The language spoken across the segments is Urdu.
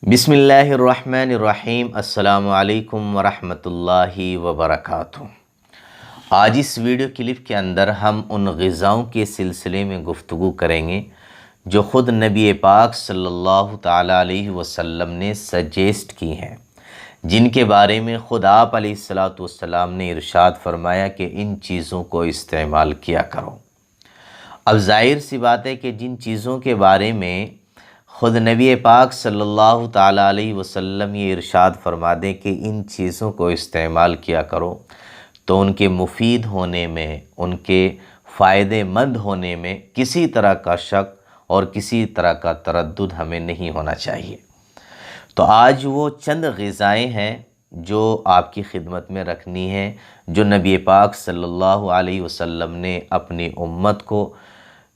بسم اللہ الرحمن الرحیم۔ السلام علیکم ورحمۃ اللہ وبرکاتہ۔ آج اس ویڈیو کلپ کے اندر ہم ان غذاؤں کے سلسلے میں گفتگو کریں گے جو خود نبی پاک صلی اللہ تعالیٰ علیہ وسلم نے سجیسٹ کی ہیں، جن کے بارے میں خود آپ علیہ الصلاۃ والسلام نے ارشاد فرمایا کہ ان چیزوں کو استعمال کیا کرو۔ اب ظاہر سی بات ہے کہ جن چیزوں کے بارے میں خود نبی پاک صلی اللہ تعالیٰ علیہ وسلم یہ ارشاد فرما دیں کہ ان چیزوں کو استعمال کیا کرو، تو ان کے مفید ہونے میں، ان کے فائدے مند ہونے میں کسی طرح کا شک اور کسی طرح کا تردد ہمیں نہیں ہونا چاہیے۔ تو آج وہ چند غذائیں ہیں جو آپ کی خدمت میں رکھنی ہیں، جو نبی پاک صلی اللہ علیہ وسلم نے اپنی امت کو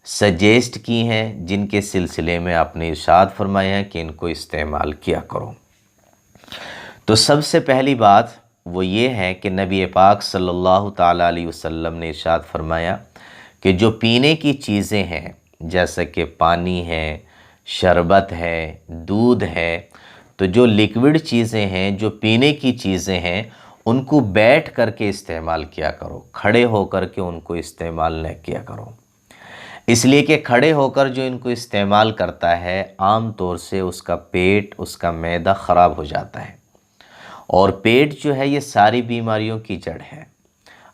سجیسٹ کی ہیں، جن کے سلسلے میں آپ نے ارشاد فرمایا کہ ان کو استعمال کیا کرو۔ تو سب سے پہلی بات وہ یہ ہے کہ نبی پاک صلی اللہ تعالیٰ علیہ وسلم نے ارشاد فرمایا کہ جو پینے کی چیزیں ہیں، جیسا کہ پانی ہے، شربت ہے، دودھ ہے، تو جو لیکوڈ چیزیں ہیں، جو پینے کی چیزیں ہیں، ان کو بیٹھ کر کے استعمال کیا کرو، کھڑے ہو کر کے ان کو استعمال نہ کیا کرو۔ اس لیے کہ کھڑے ہو کر جو ان کو استعمال کرتا ہے، عام طور سے اس کا پیٹ، اس کا معدہ خراب ہو جاتا ہے، اور پیٹ جو ہے یہ ساری بیماریوں کی جڑ ہے۔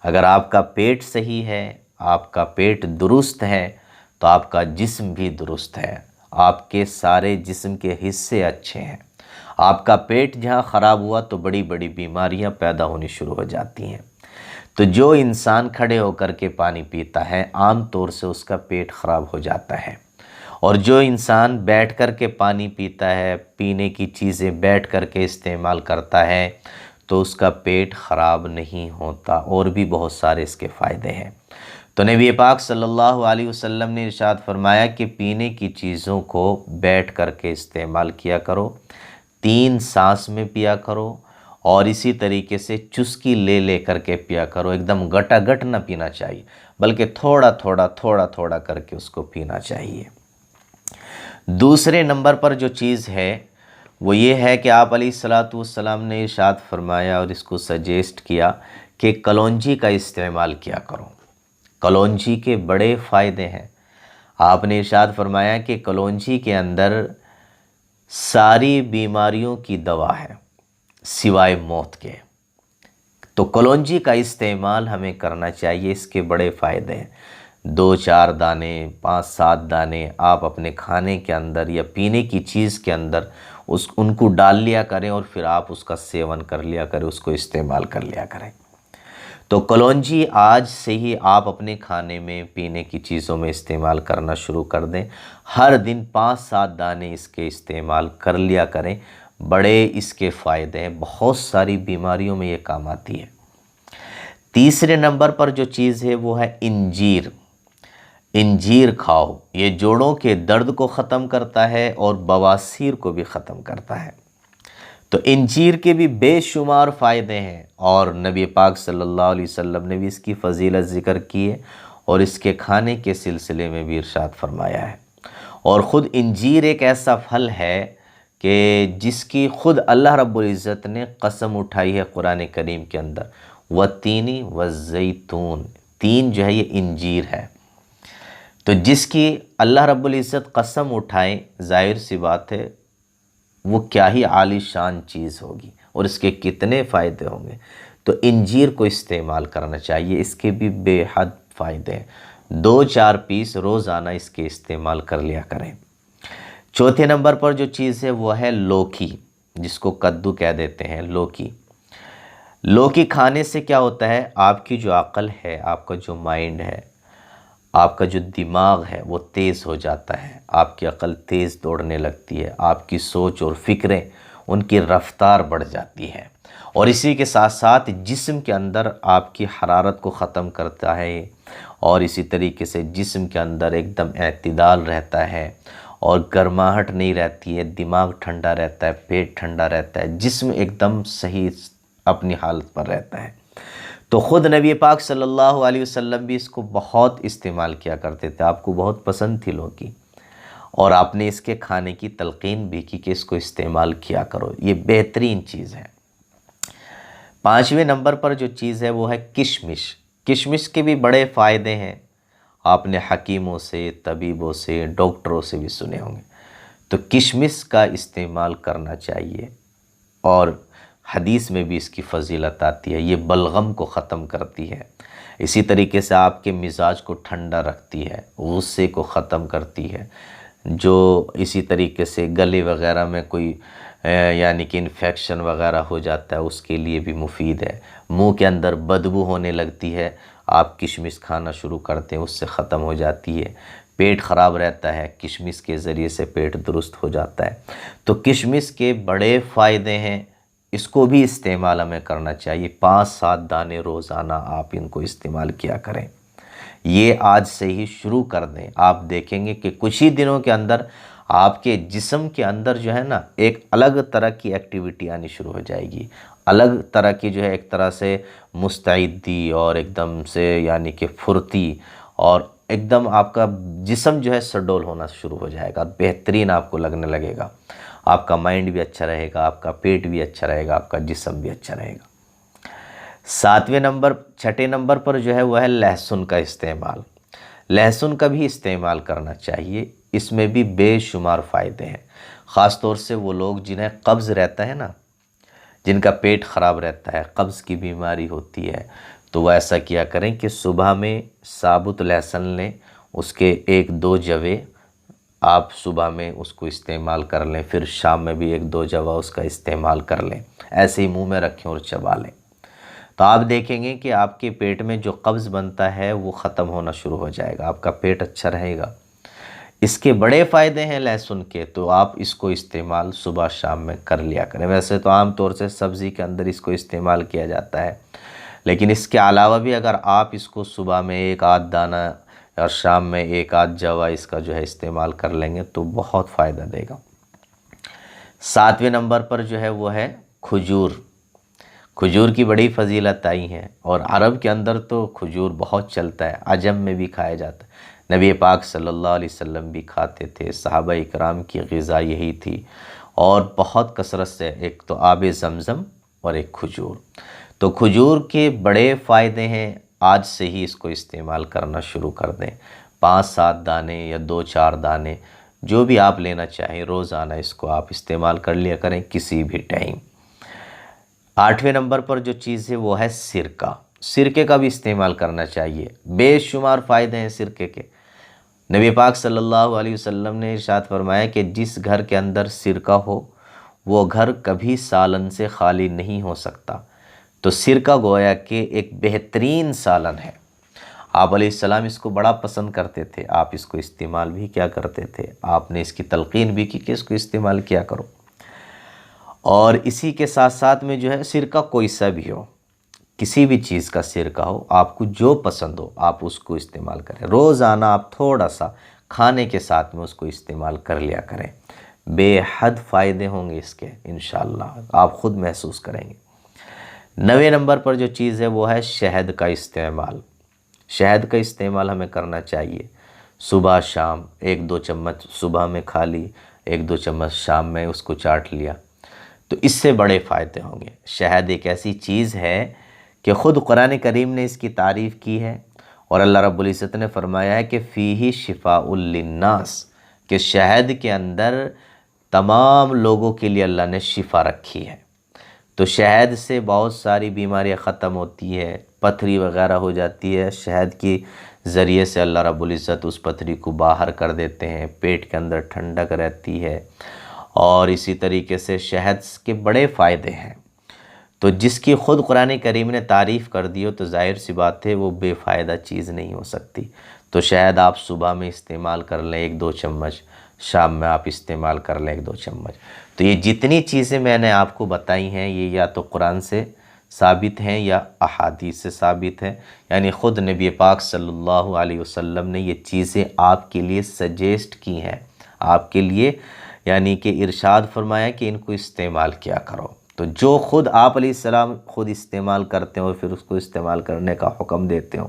اگر آپ کا پیٹ صحیح ہے، آپ کا پیٹ درست ہے، تو آپ کا جسم بھی درست ہے، آپ کے سارے جسم کے حصے اچھے ہیں۔ آپ کا پیٹ جہاں خراب ہوا تو بڑی بڑی بیماریاں پیدا ہونی شروع ہو جاتی ہیں۔ تو جو انسان کھڑے ہو کر کے پانی پیتا ہے، عام طور سے اس کا پیٹ خراب ہو جاتا ہے، اور جو انسان بیٹھ کر کے پانی پیتا ہے، پینے کی چیزیں بیٹھ کر کے استعمال کرتا ہے، تو اس کا پیٹ خراب نہیں ہوتا، اور بھی بہت سارے اس کے فائدے ہیں۔ تو نبی پاک صلی اللہ علیہ وسلم نے ارشاد فرمایا کہ پینے کی چیزوں کو بیٹھ کر کے استعمال کیا کرو، 3 سانس میں پیا کرو، اور اسی طریقے سے چسکی لے لے کر کے پیا کرو۔ ایک دم گٹا گٹ نہ پینا چاہیے، بلکہ تھوڑا تھوڑا کر کے اس کو پینا چاہیے۔ دوسرے نمبر پر جو چیز ہے وہ یہ ہے کہ آپ علیہ الصلاۃ والسلام نے ارشاد فرمایا اور اس کو سجیسٹ کیا کہ کلونجی کا استعمال کیا کرو۔ کلونجی کے بڑے فائدے ہیں۔ آپ نے ارشاد فرمایا کہ کلونجی کے اندر ساری بیماریوں کی دوا ہے سوائے موت کے۔ تو کلونجی کا استعمال ہمیں کرنا چاہیے، اس کے بڑے فائدے ہیں۔ 2-4 دانے، 5-7 دانے آپ اپنے کھانے کے اندر یا پینے کی چیز کے اندر ان کو ڈال لیا کریں، اور پھر آپ اس کا سیون کر لیا کریں، اس کو استعمال کر لیا کریں۔ تو کلونجی آج سے ہی آپ اپنے کھانے میں، پینے کی چیزوں میں استعمال کرنا شروع کر دیں۔ ہر دن 5-7 دانے اس کے استعمال کر لیا کریں، بڑے اس کے فائدے ہیں، بہت ساری بیماریوں میں یہ کام آتی ہے۔ تیسرے نمبر پر جو چیز ہے وہ ہے انجیر۔ انجیر کھاؤ، یہ جوڑوں کے درد کو ختم کرتا ہے اور بواسیر کو بھی ختم کرتا ہے۔ تو انجیر کے بھی بے شمار فائدے ہیں، اور نبی پاک صلی اللہ علیہ وسلم نے بھی اس کی فضیلت ذکر کی ہے، اور اس کے کھانے کے سلسلے میں بھی ارشاد فرمایا ہے۔ اور خود انجیر ایک ایسا پھل ہے کہ جس کی خود اللہ رب العزت نے قسم اٹھائی ہے قرآن کریم کے اندر، والتین والزیتون، تین جو ہے یہ انجیر ہے۔ تو جس کی اللہ رب العزت قسم اٹھائیں، ظاہر سی بات ہے وہ کیا ہی عالی شان چیز ہوگی، اور اس کے کتنے فائدے ہوں گے۔ تو انجیر کو استعمال کرنا چاہیے، اس کے بھی بے حد فائدے ہیں۔ 2-4 پیس روزانہ اس کے استعمال کر لیا کریں۔ چوتھے نمبر پر جو چیز ہے وہ ہے لوکی، جس کو کدو کہہ دیتے ہیں، لوکی۔ لوکی کھانے سے کیا ہوتا ہے، آپ کی جو عقل ہے، آپ کا جو مائنڈ ہے، آپ کا جو دماغ ہے وہ تیز ہو جاتا ہے، آپ کی عقل تیز دوڑنے لگتی ہے، آپ کی سوچ اور فکریں ان کی رفتار بڑھ جاتی ہے، اور اسی کے ساتھ ساتھ جسم کے اندر آپ کی حرارت کو ختم کرتا ہے، اور اسی طریقے سے جسم کے اندر ایک دم اعتدال رہتا ہے، اور گرماہٹ نہیں رہتی ہے، دماغ ٹھنڈا رہتا ہے، پیٹ ٹھنڈا رہتا ہے، جسم ایک دم صحیح اپنی حالت پر رہتا ہے۔ تو خود نبی پاک صلی اللہ علیہ وسلم بھی اس کو بہت استعمال کیا کرتے تھے، آپ کو بہت پسند تھی لوکی، اور آپ نے اس کے کھانے کی تلقین بھی کی کہ اس کو استعمال کیا کرو، یہ بہترین چیز ہے۔ 5ویں نمبر پر جو چیز ہے وہ ہے کشمش۔ کشمش کے بھی بڑے فائدے ہیں، آپ نے حکیموں سے، طبیبوں سے، ڈاکٹروں سے بھی سنے ہوں گے۔ تو کشمش کا استعمال کرنا چاہیے، اور حدیث میں بھی اس کی فضیلت آتی ہے، یہ بلغم کو ختم کرتی ہے، اسی طریقے سے آپ کے مزاج کو ٹھنڈا رکھتی ہے، غصے کو ختم کرتی ہے، جو اسی طریقے سے گلے وغیرہ میں کوئی یعنی کہ انفیکشن وغیرہ ہو جاتا ہے اس کے لیے بھی مفید ہے، منہ کے اندر بدبو ہونے لگتی ہے، آپ کشمش کھانا شروع کرتے ہیں اس سے ختم ہو جاتی ہے، پیٹ خراب رہتا ہے کشمش کے ذریعے سے پیٹ درست ہو جاتا ہے۔ تو کشمش کے بڑے فائدے ہیں، اس کو بھی استعمال ہمیں کرنا چاہیے۔ 5-7 دانے روزانہ آپ ان کو استعمال کیا کریں، یہ آج سے ہی شروع کر دیں، آپ دیکھیں گے کہ کچھ ہی دنوں کے اندر آپ کے جسم کے اندر جو ہے نا ایک الگ طرح کی ایکٹیویٹی آنی شروع ہو جائے گی، الگ طرح کی جو ہے ایک طرح سے مستعدی اور ایک دم سے یعنی کہ پھرتی، اور ایک دم آپ کا جسم جو ہے سڈول ہونا شروع ہو جائے گا، بہترین آپ کو لگنے لگے گا، آپ کا مائنڈ بھی اچھا رہے گا، آپ کا پیٹ بھی اچھا رہے گا، آپ کا جسم بھی اچھا رہے گا۔ 6 نمبر پر جو ہے وہ ہے لہسن کا استعمال۔ لہسن کا بھی استعمال کرنا چاہیے، اس میں بھی بے شمار فائدے ہیں، خاص طور سے وہ لوگ جنہیں قبض رہتا ہے نا، جن کا پیٹ خراب رہتا ہے، قبض کی بیماری ہوتی ہے، تو وہ ایسا کیا کریں کہ صبح میں ثابت لہسن لیں، اس کے 1-2 جوے آپ صبح میں اس کو استعمال کر لیں، پھر شام میں بھی 1-2 جوہ اس کا استعمال کر لیں، ایسے ہی منہ میں رکھیں اور چبا لیں، تو آپ دیکھیں گے کہ آپ کے پیٹ میں جو قبض بنتا ہے وہ ختم ہونا شروع ہو جائے گا، آپ کا پیٹ اچھا رہے گا۔ اس کے بڑے فائدے ہیں لہسن کے، تو آپ اس کو استعمال صبح شام میں کر لیا کریں۔ ویسے تو عام طور سے سبزی کے اندر اس کو استعمال کیا جاتا ہے، لیکن اس کے علاوہ بھی اگر آپ اس کو صبح میں 1-8 دانہ اور شام میں 1-8 جوہ اس کا جو ہے استعمال کر لیں گے تو بہت فائدہ دے گا۔ 7ویں نمبر پر جو ہے وہ ہے کھجور۔ کھجور کی بڑی فضیلت آئی ہے، اور عرب کے اندر تو کھجور بہت چلتا ہے، عجم میں بھی کھایا جاتا ہے، نبی پاک صلی اللہ علیہ وسلم بھی کھاتے تھے، صحابہ اکرام کی غذا یہی تھی، اور بہت کثرت سے، ایک تو آب زمزم اور ایک کھجور۔ تو کھجور کے بڑے فائدے ہیں، آج سے ہی اس کو استعمال کرنا شروع کر دیں، 5-7 دانے یا 2-4 دانے جو بھی آپ لینا چاہیں، روزانہ اس کو آپ استعمال کر لیا کریں کسی بھی ٹائم۔ 8ویں نمبر پر جو چیز ہے وہ ہے سرکہ۔ سرکے کا بھی استعمال کرنا چاہیے، بے شمار فائدے ہیں سرکے کے۔ نبی پاک صلی اللہ علیہ وسلم نے ارشاد فرمایا کہ جس گھر کے اندر سرکہ ہو وہ گھر کبھی سالن سے خالی نہیں ہو سکتا۔ تو سرکہ گویا کہ ایک بہترین سالن ہے، آپ علیہ السلام اس کو بڑا پسند کرتے تھے، آپ اس کو استعمال بھی کیا کرتے تھے، آپ نے اس کی تلقین بھی کی کہ اس کو استعمال کیا کرو۔ اور اسی کے ساتھ ساتھ میں جو ہے سرکہ کوئی سا بھی ہو، کسی بھی چیز کا سرکہ ہو، آپ کو جو پسند ہو آپ اس کو استعمال کریں، روزانہ آپ تھوڑا سا کھانے کے ساتھ میں اس کو استعمال کر لیا کریں، بے حد فائدے ہوں گے اس کے، انشاءاللہ آپ خود محسوس کریں گے۔ 9ویں نمبر پر جو چیز ہے وہ ہے شہد کا استعمال۔ شہد کا استعمال ہمیں کرنا چاہیے، صبح شام 1-2 چمچ صبح میں کھا لی، 1-2 چمچ شام میں اس کو چاٹ لیا، تو اس سے بڑے فائدے ہوں گے۔ شہد ایک ایسی چیز ہے کہ خود قرآن کریم نے اس کی تعریف کی ہے، اور اللہ رب العزت نے فرمایا ہے کہ فیہ شفاء للناس، کہ شہد کے اندر تمام لوگوں کے لیے اللہ نے شفا رکھی ہے۔ تو شہد سے بہت ساری بیماریاں ختم ہوتی ہے، پتھری وغیرہ ہو جاتی ہے، شہد کی ذریعے سے اللہ رب العزت اس پتھری کو باہر کر دیتے ہیں، پیٹ کے اندر ٹھنڈک رہتی ہے، اور اسی طریقے سے شہد کے بڑے فائدے ہیں۔ تو جس کی خود قرآن کریم نے تعریف کر دی ہو تو ظاہر سی بات ہے وہ بے فائدہ چیز نہیں ہو سکتی۔ تو شہد آپ صبح میں استعمال کر لیں 1-2 چمچ، شام میں آپ استعمال کر لیں 1-2 چمچ۔ تو یہ جتنی چیزیں میں نے آپ کو بتائی ہیں یہ یا تو قرآن سے ثابت ہیں یا احادیث سے ثابت ہیں، یعنی خود نبی پاک صلی اللہ علیہ وسلم نے یہ چیزیں آپ کے لیے سجیسٹ کی ہیں، آپ کے لیے یعنی کہ ارشاد فرمایا کہ ان کو استعمال کیا کرو۔ تو جو خود آپ علیہ السلام خود استعمال کرتے ہو پھر اس کو استعمال کرنے کا حکم دیتے ہو،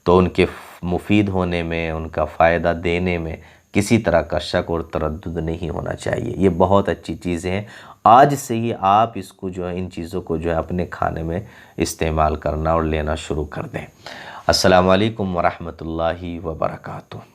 تو ان کے مفید ہونے میں، ان کا فائدہ دینے میں کسی طرح کا شک اور تردد نہیں ہونا چاہیے۔ یہ بہت اچھی چیزیں ہیں، آج سے ہی آپ اس کو جو ہے ان چیزوں کو جو ہے اپنے کھانے میں استعمال کرنا اور لینا شروع کر دیں۔ السلام علیکم ورحمۃ اللہ وبرکاتہ۔